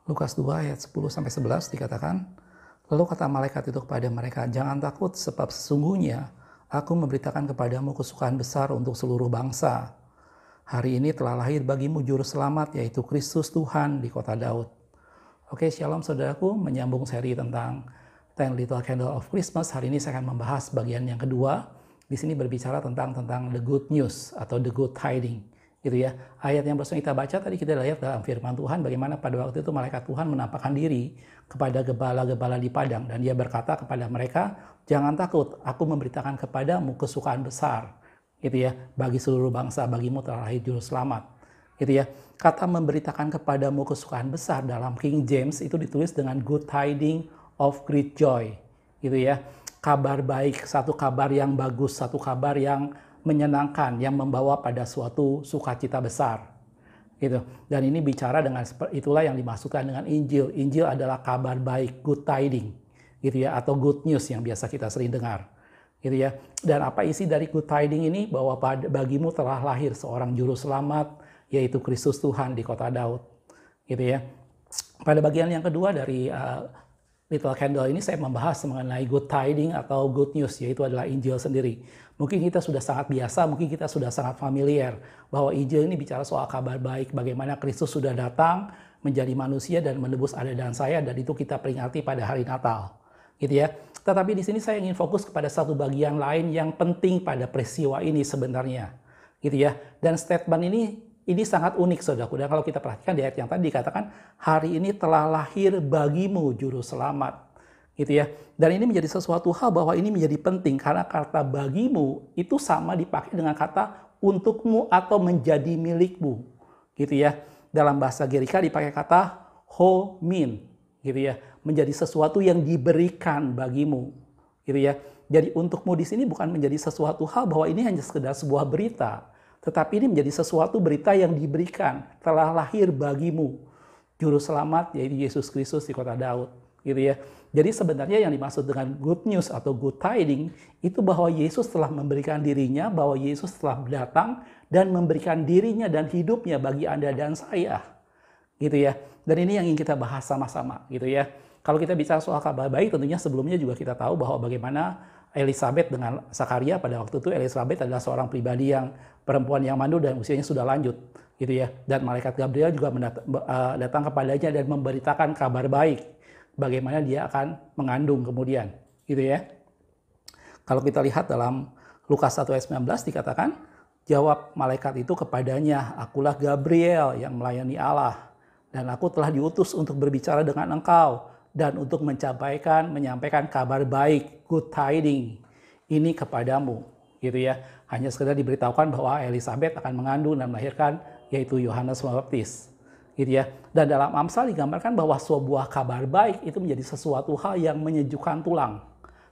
Lukas 2 ayat 10-11 dikatakan, lalu kata malaikat itu kepada mereka, jangan takut sebab sesungguhnya aku memberitakan kepadamu kesukaan besar untuk seluruh bangsa. Hari ini telah lahir bagimu juru selamat, yaitu Kristus Tuhan di kota Daud. Oke, shalom saudaraku, menyambung seri tentang Ten Little Candle of Christmas. Hari ini saya akan membahas bagian yang kedua. Di sini berbicara tentang the good news atau the good tiding. Gitu ya. Ayat yang barusan kita baca tadi kita lihat dalam firman Tuhan bagaimana pada waktu itu malaikat Tuhan menampakkan diri kepada gembala-gembala di padang dan dia berkata kepada mereka, jangan takut, aku memberitakan kepadamu kesukaan besar, gitu ya, bagi seluruh bangsa, bagimu telah lahir juru selamat, gitu ya. Kata memberitakan kepadamu kesukaan besar dalam King James itu ditulis dengan good tiding of great joy, gitu ya. Kabar baik, satu kabar yang bagus, satu kabar yang menyenangkan, yang membawa pada suatu sukacita besar, gitu. Dan ini bicara dengan itulah yang dimaksudkan dengan Injil. Injil adalah kabar baik, good tiding, gitu ya, atau good news yang biasa kita sering dengar, gitu ya. Dan apa isi dari good tiding ini? Bahwa bagimu telah lahir seorang juru selamat, yaitu Kristus Tuhan di kota Daud, gitu ya. Pada bagian yang kedua dari Little Candle ini saya membahas mengenai good tiding atau good news, yaitu adalah Injil sendiri. Mungkin kita sudah sangat biasa, mungkin kita sudah sangat familiar bahwa Injil ini bicara soal kabar baik, bagaimana Kristus sudah datang menjadi manusia dan menebus Anda dan saya, dan itu kita peringati pada hari Natal, gitu ya. Tetapi di sini saya ingin fokus kepada satu bagian lain yang penting pada peristiwa ini sebenarnya, gitu ya. Dan statement ini sangat unik, saudaraku. Dan kalau kita perhatikan di ayat yang tadi dikatakan, hari ini telah lahir bagimu juru selamat, gitu ya. Dan ini menjadi sesuatu hal bahwa ini menjadi penting karena kata bagimu itu sama dipakai dengan kata untukmu atau menjadi milikmu, gitu ya. Dalam bahasa Gerika dipakai kata homin, gitu ya, menjadi sesuatu yang diberikan bagimu, gitu ya. Jadi untukmu di sini bukan menjadi sesuatu hal bahwa ini hanya sekedar sebuah berita, tetapi ini menjadi sesuatu berita yang diberikan, telah lahir bagimu juru selamat, yaitu Yesus Kristus di kota Daud, gitu ya. Jadi sebenarnya yang dimaksud dengan good news atau good tiding itu bahwa Yesus telah memberikan dirinya, bahwa Yesus telah datang dan memberikan dirinya dan hidupnya bagi Anda dan saya, gitu ya. Dan ini yang ingin kita bahas sama-sama, gitu ya. Kalau kita bicara soal kabar baik, tentunya sebelumnya juga kita tahu bahwa bagaimana Elizabeth dengan Zakaria pada waktu itu. Elizabeth adalah seorang pribadi yang perempuan yang mandul dan usianya sudah lanjut, gitu ya. Dan malaikat Gabriel juga datang kepadanya dan memberitakan kabar baik, bagaimana dia akan mengandung kemudian, gitu ya. Kalau kita lihat dalam Lukas 1 ayat 19 dikatakan, jawab malaikat itu kepadanya, akulah Gabriel yang melayani Allah, dan aku telah diutus untuk berbicara dengan engkau dan untuk menyampaikan kabar baik, good tiding ini kepadamu, gitu ya. Hanya sekedar diberitahukan bahwa Elizabeth akan mengandung dan melahirkan, yaitu Yohanes Pembaptis, gitu ya. Dan dalam Amsal digambarkan bahwa sebuah kabar baik itu menjadi sesuatu hal yang menyejukkan tulang,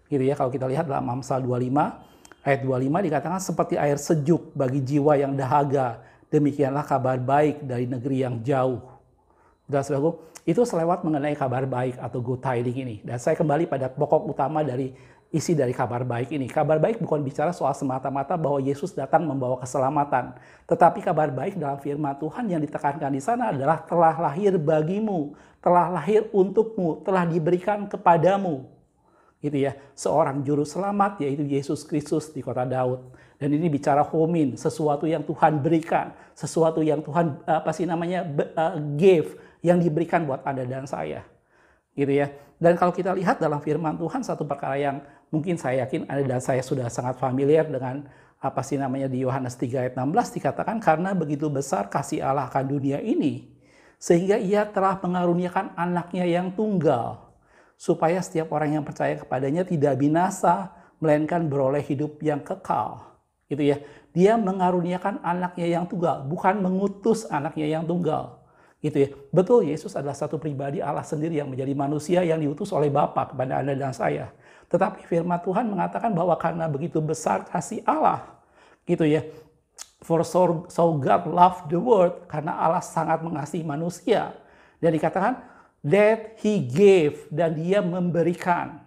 gitu ya. Kalau kita lihat dalam Amsal 25 ayat 25 dikatakan, seperti air sejuk bagi jiwa yang dahaga, demikianlah kabar baik dari negeri yang jauh. Dan saudaraku, itu selewat mengenai kabar baik atau good tiding ini. Dan saya kembali pada pokok utama dari isi dari kabar baik ini. Kabar baik bukan bicara soal semata-mata bahwa Yesus datang membawa keselamatan. Tetapi kabar baik dalam firman Tuhan yang ditekankan di sana adalah telah lahir bagimu, telah lahir untukmu, telah diberikan kepadamu, gitu ya. Seorang juru selamat, yaitu Yesus Kristus di kota Daud. Dan ini bicara homin, sesuatu yang Tuhan berikan, sesuatu yang Tuhan give, yang diberikan buat Anda dan saya, gitu ya. Dan kalau kita lihat dalam firman Tuhan, satu perkara yang mungkin saya yakin Anda dan saya sudah sangat familiar dengan di Yohanes 3 ayat 16 dikatakan, karena begitu besar kasih Allah akan dunia ini sehingga ia telah mengaruniakan anaknya yang tunggal, supaya setiap orang yang percaya kepadanya tidak binasa melainkan beroleh hidup yang kekal, gitu ya. Dia mengaruniakan anaknya yang tunggal, bukan mengutus anaknya yang tunggal, gitu ya. Betul, Yesus adalah satu pribadi Allah sendiri yang menjadi manusia yang diutus oleh Bapa kepada Anda dan saya. Tetapi firman Tuhan mengatakan bahwa karena begitu besar kasih Allah, gitu ya. For so God loved the world, karena Allah sangat mengasihi manusia. Dan dikatakan that he gave, dan dia memberikan,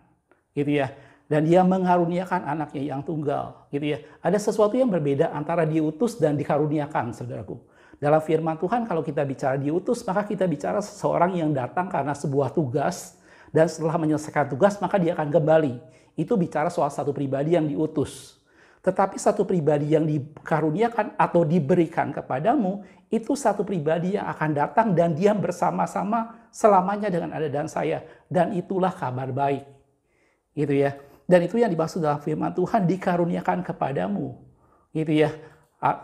gitu ya. Dan dia mengaruniakan anaknya yang tunggal, gitu ya. Ada sesuatu yang berbeda antara diutus dan dikaruniakan, saudaraku. Dalam firman Tuhan kalau kita bicara diutus, maka kita bicara seseorang yang datang karena sebuah tugas, dan setelah menyelesaikan tugas maka dia akan kembali. Itu bicara soal satu pribadi yang diutus. Tetapi satu pribadi yang dikaruniakan atau diberikan kepadamu, itu satu pribadi yang akan datang dan diam bersama-sama selamanya dengan Anda dan saya. Dan itulah kabar baik. Gitu ya. Dan itu yang dimaksud dalam firman Tuhan, dikaruniakan kepadamu. Gitu ya.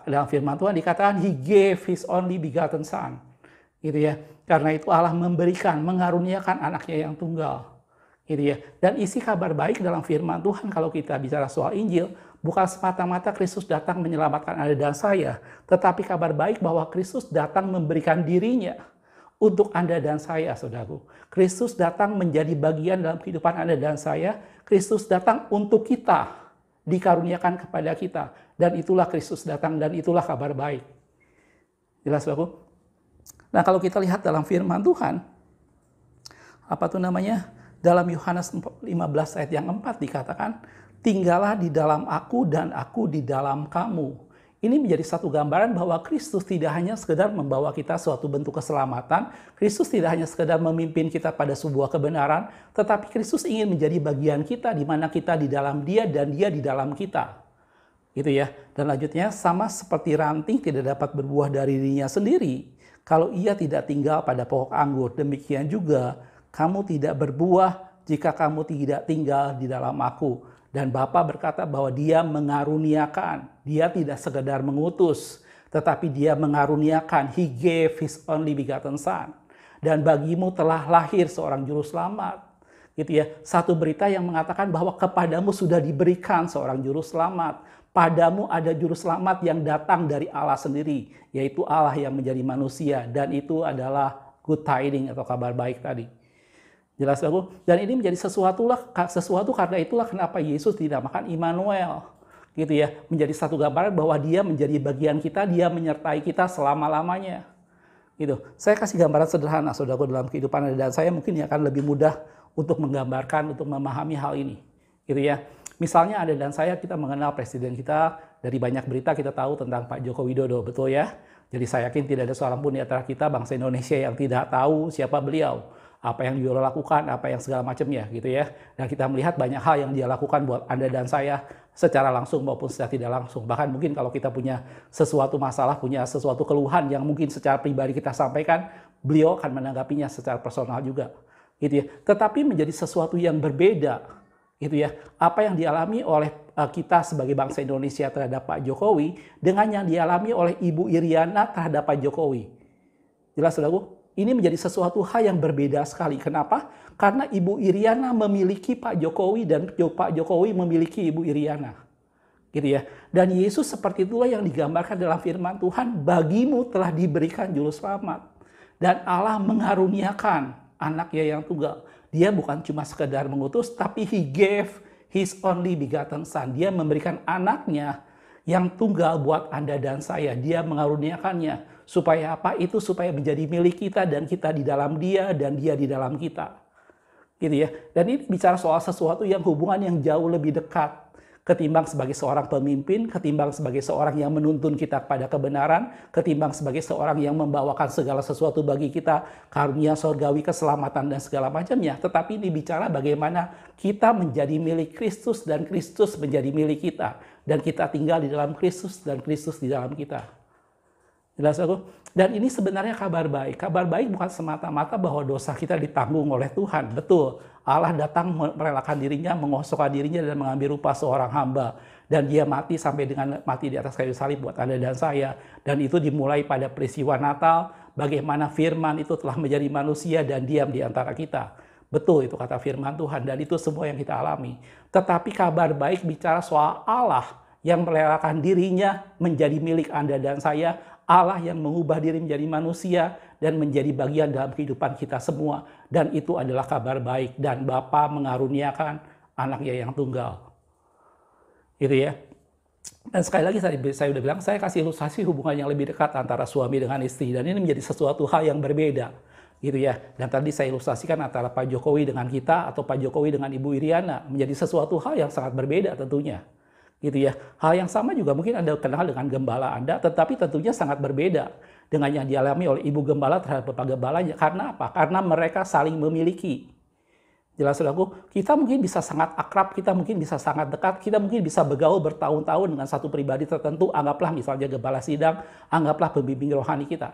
Dalam firman Tuhan dikatakan, He gave His only begotten Son. Gitu ya. Karena itu Allah memberikan, mengaruniakan anaknya yang tunggal. Gitu ya. Dan isi kabar baik dalam firman Tuhan kalau kita bicara soal Injil, bukan semata-mata Kristus datang menyelamatkan Anda dan saya, tetapi kabar baik bahwa Kristus datang memberikan dirinya untuk Anda dan saya, saudaraku. Kristus datang menjadi bagian dalam kehidupan Anda dan saya. Kristus datang untuk kita, dikaruniakan kepada kita. Dan itulah Kristus datang, dan itulah kabar baik. Jelas, saudaraku? Nah, kalau kita lihat dalam firman Tuhan, dalam Yohanes 15 ayat yang 4 dikatakan, tinggallah di dalam aku dan aku di dalam kamu. Ini menjadi satu gambaran bahwa Kristus tidak hanya sekedar membawa kita suatu bentuk keselamatan, Kristus tidak hanya sekedar memimpin kita pada sebuah kebenaran, tetapi Kristus ingin menjadi bagian kita di mana kita di dalam Dia dan Dia di dalam kita. Gitu ya. Dan lanjutnya, sama seperti ranting tidak dapat berbuah dari dirinya sendiri kalau ia tidak tinggal pada pokok anggur, demikian juga kamu tidak berbuah jika kamu tidak tinggal di dalam aku. Dan Bapa berkata bahwa Dia mengaruniakan. Dia tidak sekedar mengutus, tetapi Dia mengaruniakan. He gave His only begotten Son. Dan bagimu telah lahir seorang juru selamat. Gitu ya. Satu berita yang mengatakan bahwa kepadamu sudah diberikan seorang juru selamat. Padamu ada juru selamat yang datang dari Allah sendiri, yaitu Allah yang menjadi manusia. Dan itu adalah good tidings atau kabar baik tadi. Jelas aku? Dan ini menjadi sesuatu karena itulah kenapa Yesus dinamakan Immanuel. Gitu ya, menjadi satu gambaran bahwa Dia menjadi bagian kita, Dia menyertai kita selama-lamanya. Gitu. Saya kasih gambaran sederhana, saudaraku, dalam kehidupan Anda dan saya mungkin akan lebih mudah untuk menggambarkan, untuk memahami hal ini. Gitu ya. Misalnya Anda dan saya, kita mengenal presiden kita, dari banyak berita kita tahu tentang Pak Joko Widodo, betul ya? Jadi saya yakin tidak ada seorang pun di antara kita, bangsa Indonesia, yang tidak tahu siapa beliau. Apa yang dia lakukan, apa yang segala macamnya gitu ya. Dan kita melihat banyak hal yang dia lakukan buat Anda dan saya secara langsung maupun secara tidak langsung. Bahkan mungkin kalau kita punya sesuatu masalah, punya sesuatu keluhan yang mungkin secara pribadi kita sampaikan, beliau akan menanggapinya secara personal juga. Gitu ya. Tetapi menjadi sesuatu yang berbeda, gitu ya. Apa yang dialami oleh kita sebagai bangsa Indonesia terhadap Pak Jokowi dengan yang dialami oleh Ibu Iriana terhadap Pak Jokowi. Jelas, saudaraku? Ini menjadi sesuatu hal yang berbeda sekali. Kenapa? Karena Ibu Iriana memiliki Pak Jokowi dan Pak Jokowi memiliki Ibu Iriana. Gitu ya. Dan Yesus seperti itulah yang digambarkan dalam firman Tuhan, bagimu telah diberikan juru selamat. Dan Allah mengaruniakan anaknya yang tunggal. Dia bukan cuma sekedar mengutus, tapi He gave His only begotten Son. Dia memberikan anaknya yang tunggal buat Anda dan saya. Dia mengaruniakannya. Supaya apa? Itu supaya menjadi milik kita dan kita di dalam Dia dan Dia di dalam kita. Gitu ya. Dan ini bicara soal sesuatu yang hubungan yang jauh lebih dekat ketimbang sebagai seorang pemimpin, ketimbang sebagai seorang yang menuntun kita pada kebenaran, ketimbang sebagai seorang yang membawakan segala sesuatu bagi kita, karunia sorgawi, keselamatan dan segala macamnya. Tetapi ini bicara bagaimana kita menjadi milik Kristus dan Kristus menjadi milik kita. Dan kita tinggal di dalam Kristus dan Kristus di dalam kita. Jelas aku? Dan ini sebenarnya kabar baik. Kabar baik bukan semata-mata bahwa dosa kita ditanggung oleh Tuhan. Betul, Allah datang merelakan dirinya, mengosokkan dirinya dan mengambil rupa seorang hamba. Dan Dia mati sampai dengan mati di atas kayu salib buat Anda dan saya. Dan itu dimulai pada peristiwa Natal, bagaimana firman itu telah menjadi manusia dan diam di antara kita. Betul, itu kata firman Tuhan, dan itu semua yang kita alami. Tetapi kabar baik bicara soal Allah yang merelakan dirinya menjadi milik Anda dan saya, Allah yang mengubah diri menjadi manusia dan menjadi bagian dalam kehidupan kita semua. Dan itu adalah kabar baik. Dan Bapa mengaruniakan anaknya yang tunggal. Gitu ya. Dan sekali lagi saya udah bilang, saya kasih ilustrasi hubungan yang lebih dekat antara suami dengan istri. Dan ini menjadi sesuatu hal yang berbeda. Gitu ya. Dan tadi saya ilustrasikan antara Pak Jokowi dengan kita atau Pak Jokowi dengan Ibu Iriana. Menjadi sesuatu hal yang sangat berbeda tentunya. Gitu ya. Hal yang sama juga mungkin Anda kenal dengan gembala Anda, tetapi tentunya sangat berbeda. dengan yang dialami oleh ibu gembala terhadap bapak gembalanya. Karena apa? Karena mereka saling memiliki. Jelas saudaraku, kita mungkin bisa sangat akrab, kita mungkin bisa sangat dekat, kita mungkin bisa bergaul bertahun-tahun dengan satu pribadi tertentu, anggaplah misalnya gembala sidang, anggaplah pembimbing rohani kita.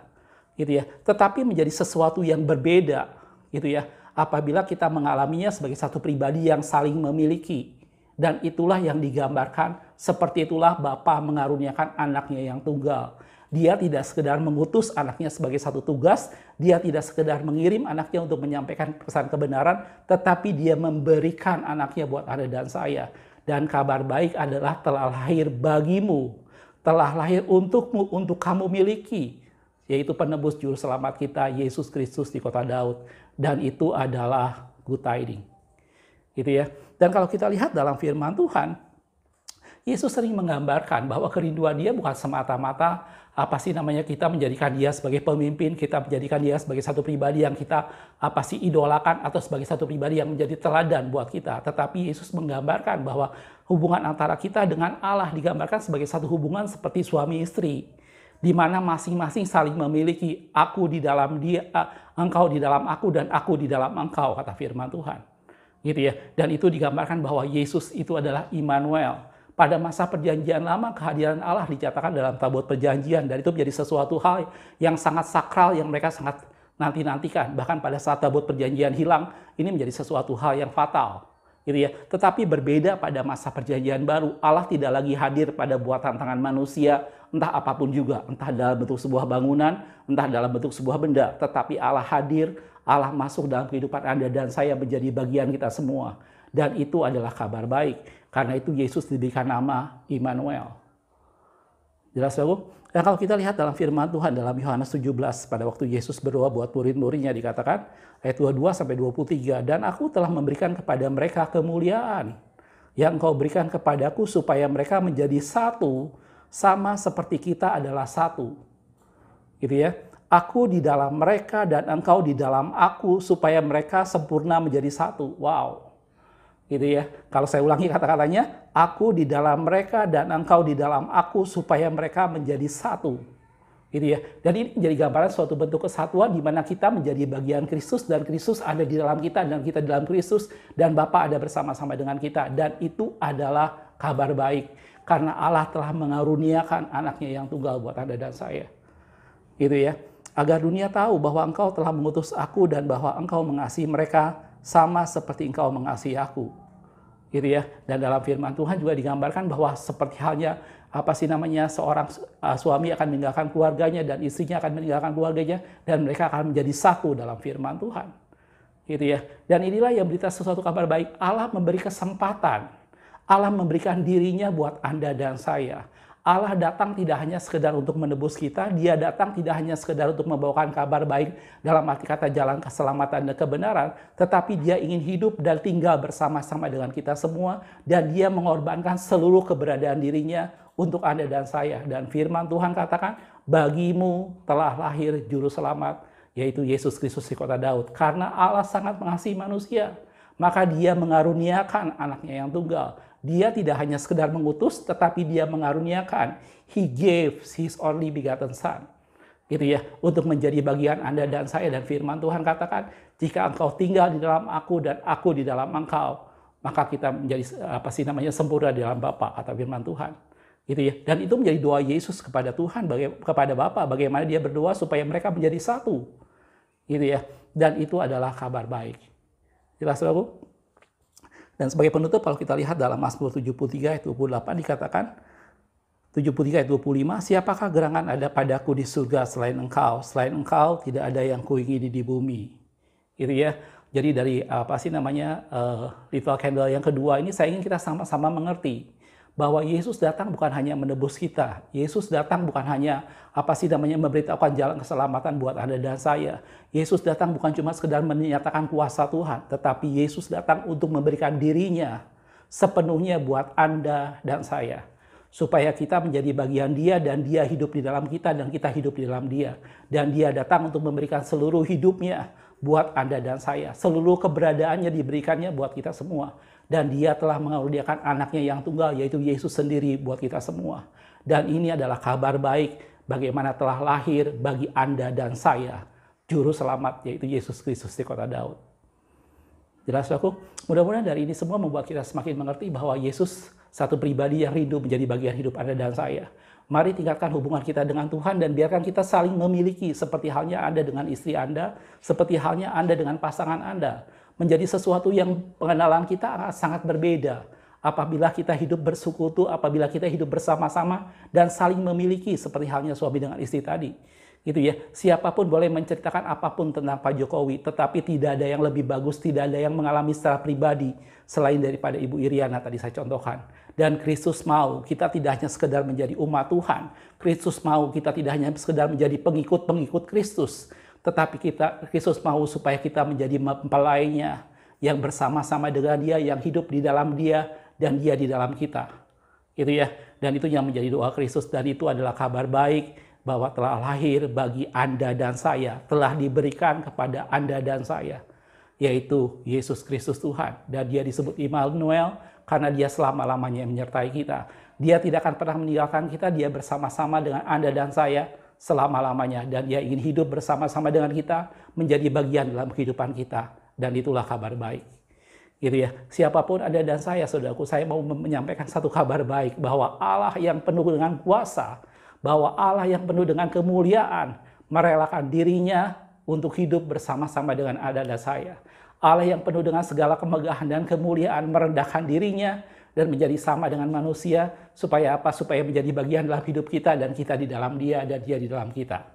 Gitu ya. Tetapi menjadi sesuatu yang berbeda, gitu ya. Apabila kita mengalaminya sebagai satu pribadi yang saling memiliki. Dan itulah yang digambarkan, seperti itulah Bapa mengaruniakan anaknya yang tunggal. Dia tidak sekedar mengutus anaknya sebagai satu tugas, dia tidak sekedar mengirim anaknya untuk menyampaikan pesan kebenaran, tetapi dia memberikan anaknya buat Anda dan saya. Dan kabar baik adalah telah lahir bagimu, telah lahir untukmu, untuk kamu miliki, yaitu penebus juru selamat kita, Yesus Kristus di kota Daud. Dan itu adalah good tiding. Gitu ya. Dan kalau kita lihat dalam firman Tuhan, Yesus sering menggambarkan bahwa kerinduan dia bukan semata-mata kita menjadikan dia sebagai pemimpin, kita menjadikan dia sebagai satu pribadi yang kita idolakan, atau sebagai satu pribadi yang menjadi teladan buat kita. Tetapi Yesus menggambarkan bahwa hubungan antara kita dengan Allah digambarkan sebagai satu hubungan seperti suami istri, di mana masing-masing saling memiliki, aku di dalam dia, engkau di dalam aku, dan aku di dalam engkau, kata firman Tuhan. Gitu ya. Dan itu digambarkan bahwa Yesus itu adalah Immanuel. Pada masa perjanjian lama, kehadiran Allah dicatatkan dalam tabut perjanjian, dan itu menjadi sesuatu hal yang sangat sakral, yang mereka sangat nanti-nantikan. Bahkan pada saat tabut perjanjian hilang, ini menjadi sesuatu hal yang fatal. Gitu ya. Tetapi berbeda pada masa perjanjian baru, Allah tidak lagi hadir pada buatan tangan manusia, entah apapun juga, entah dalam bentuk sebuah bangunan, entah dalam bentuk sebuah benda, tetapi Allah hadir, Allah masuk dalam kehidupan Anda dan saya menjadi bagian kita semua. Dan itu adalah kabar baik. Karena itu Yesus diberikan nama Immanuel. Jelas saudaraku? Dan kalau kita lihat dalam firman Tuhan dalam Yohanes 17, pada waktu Yesus berdoa buat murid-muridnya, dikatakan ayat 22-23, dan aku telah memberikan kepada mereka kemuliaan yang engkau berikan kepadaku, supaya mereka menjadi satu, sama seperti kita adalah satu. Gitu ya. Aku di dalam mereka dan engkau di dalam aku, supaya mereka sempurna menjadi satu. Wow. Gitu ya. Kalau saya ulangi kata-katanya, aku di dalam mereka dan engkau di dalam aku, supaya mereka menjadi satu. Gitu ya. Dan ini menjadi gambaran suatu bentuk kesatuan di mana kita menjadi bagian Kristus, dan Kristus ada di dalam kita, dan kita di dalam Kristus, dan Bapa ada bersama-sama dengan kita. Dan itu adalah kabar baik. Karena Allah telah mengaruniakan anaknya yang tunggal buat Anda dan saya. Gitu ya. Agar dunia tahu bahwa engkau telah mengutus aku, dan bahwa engkau mengasihi mereka sama seperti engkau mengasihi aku. Gitu ya. Dan dalam firman Tuhan juga digambarkan bahwa seperti halnya seorang suami akan meninggalkan keluarganya, dan istrinya akan meninggalkan keluarganya, dan mereka akan menjadi satu dalam firman Tuhan. Gitu ya. Dan inilah yang berita sesuatu kabar baik. Allah memberi kesempatan. Allah memberikan dirinya buat Anda dan saya. Allah datang tidak hanya sekedar untuk menebus kita, dia datang tidak hanya sekedar untuk membawakan kabar baik dalam arti kata jalan keselamatan dan kebenaran, tetapi dia ingin hidup dan tinggal bersama-sama dengan kita semua, dan dia mengorbankan seluruh keberadaan dirinya untuk Anda dan saya. Dan firman Tuhan katakan, bagimu telah lahir juru selamat, yaitu Yesus Kristus di kota Daud. Karena Allah sangat mengasihi manusia, maka dia mengaruniakan anaknya yang tunggal. Dia tidak hanya sekedar mengutus, tetapi dia mengaruniakan. He gave his only begotten son. Gitu ya, untuk menjadi bagian Anda dan saya. Dan firman Tuhan katakan, jika engkau tinggal di dalam aku dan aku di dalam engkau, maka kita menjadi sempurna di dalam Bapa, kata firman Tuhan. Gitu ya. Dan itu menjadi doa Yesus kepada Tuhan, kepada Bapa, bagaimana dia berdoa supaya mereka menjadi satu. Gitu ya. Dan itu adalah kabar baik. Jelas, saudaraku? Dan sebagai penutup, kalau kita lihat dalam Mazmur 73 ayat 28 dikatakan, 73 ayat 25, siapakah gerangan ada padaku di surga selain engkau? Selain engkau tidak ada yang kuingini di bumi. Gitu ya. Jadi dari little candle yang kedua ini, saya ingin kita sama-sama mengerti bahwa Yesus datang bukan hanya menebus kita. Yesus datang bukan hanya memberitahukan jalan keselamatan buat Anda dan saya. Yesus datang bukan cuma sekedar menyatakan kuasa Tuhan, tetapi Yesus datang untuk memberikan dirinya sepenuhnya buat Anda dan saya. Supaya kita menjadi bagian dia, dan dia hidup di dalam kita, dan kita hidup di dalam dia. Dan dia datang untuk memberikan seluruh hidupnya buat Anda dan saya. Seluruh keberadaannya diberikannya buat kita semua. Dan dia telah mengaruniakan anaknya yang tunggal, yaitu Yesus sendiri buat kita semua. Dan ini adalah kabar baik bagaimana telah lahir bagi Anda dan saya Juru Selamat, yaitu Yesus Kristus di kota Daud. Jelas aku? Mudah-mudahan dari ini semua membuat kita semakin mengerti bahwa Yesus satu pribadi yang rindu menjadi bagian hidup Anda dan saya. Mari tingkatkan hubungan kita dengan Tuhan dan biarkan kita saling memiliki seperti halnya Anda dengan istri Anda, seperti halnya Anda dengan pasangan Anda. Menjadi sesuatu yang pengenalan kita sangat berbeda apabila kita hidup bersekutu, apabila kita hidup bersama-sama dan saling memiliki seperti halnya suami dengan istri tadi. Gitu ya. Siapapun boleh menceritakan apapun tentang Pak Jokowi, tetapi tidak ada yang lebih bagus, tidak ada yang mengalami secara pribadi selain daripada Ibu Iriana tadi saya contohkan. Dan Kristus mau kita tidak hanya sekedar menjadi umat Tuhan. Kristus mau kita tidak hanya sekedar menjadi pengikut-pengikut Kristus, tetapi Kristus mau supaya kita menjadi mempelainya yang bersama-sama dengan Dia, yang hidup di dalam Dia dan Dia di dalam kita. Gitu ya. Dan itu yang menjadi doa Kristus, dan itu adalah kabar baik bahwa telah lahir bagi Anda dan saya, telah diberikan kepada Anda dan saya, yaitu Yesus Kristus Tuhan. Dan Dia disebut Immanuel karena Dia selama-lamanya menyertai kita. Dia tidak akan pernah meninggalkan kita, Dia bersama-sama dengan Anda dan saya selama-lamanya. Dan Dia ingin hidup bersama-sama dengan kita, menjadi bagian dalam kehidupan kita. Dan itulah kabar baik. Gitu ya. Siapapun Anda dan saya, saudaraku, saya mau menyampaikan satu kabar baik, bahwa Allah yang penuh dengan kuasa, bahwa Allah yang penuh dengan kemuliaan merelakan dirinya untuk hidup bersama-sama dengan Anda dan saya. Allah yang penuh dengan segala kemegahan dan kemuliaan merendahkan dirinya dan menjadi sama dengan manusia. Supaya apa? Supaya menjadi bagian dalam hidup kita dan kita di dalam Dia dan Dia di dalam kita.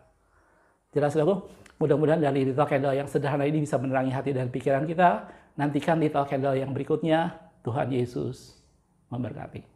Jelas, saudaraku? Mudah-mudahan dari Little Candle yang sederhana ini bisa menerangi hati dan pikiran kita. Nantikan Little Candle yang berikutnya. Tuhan Yesus memberkati.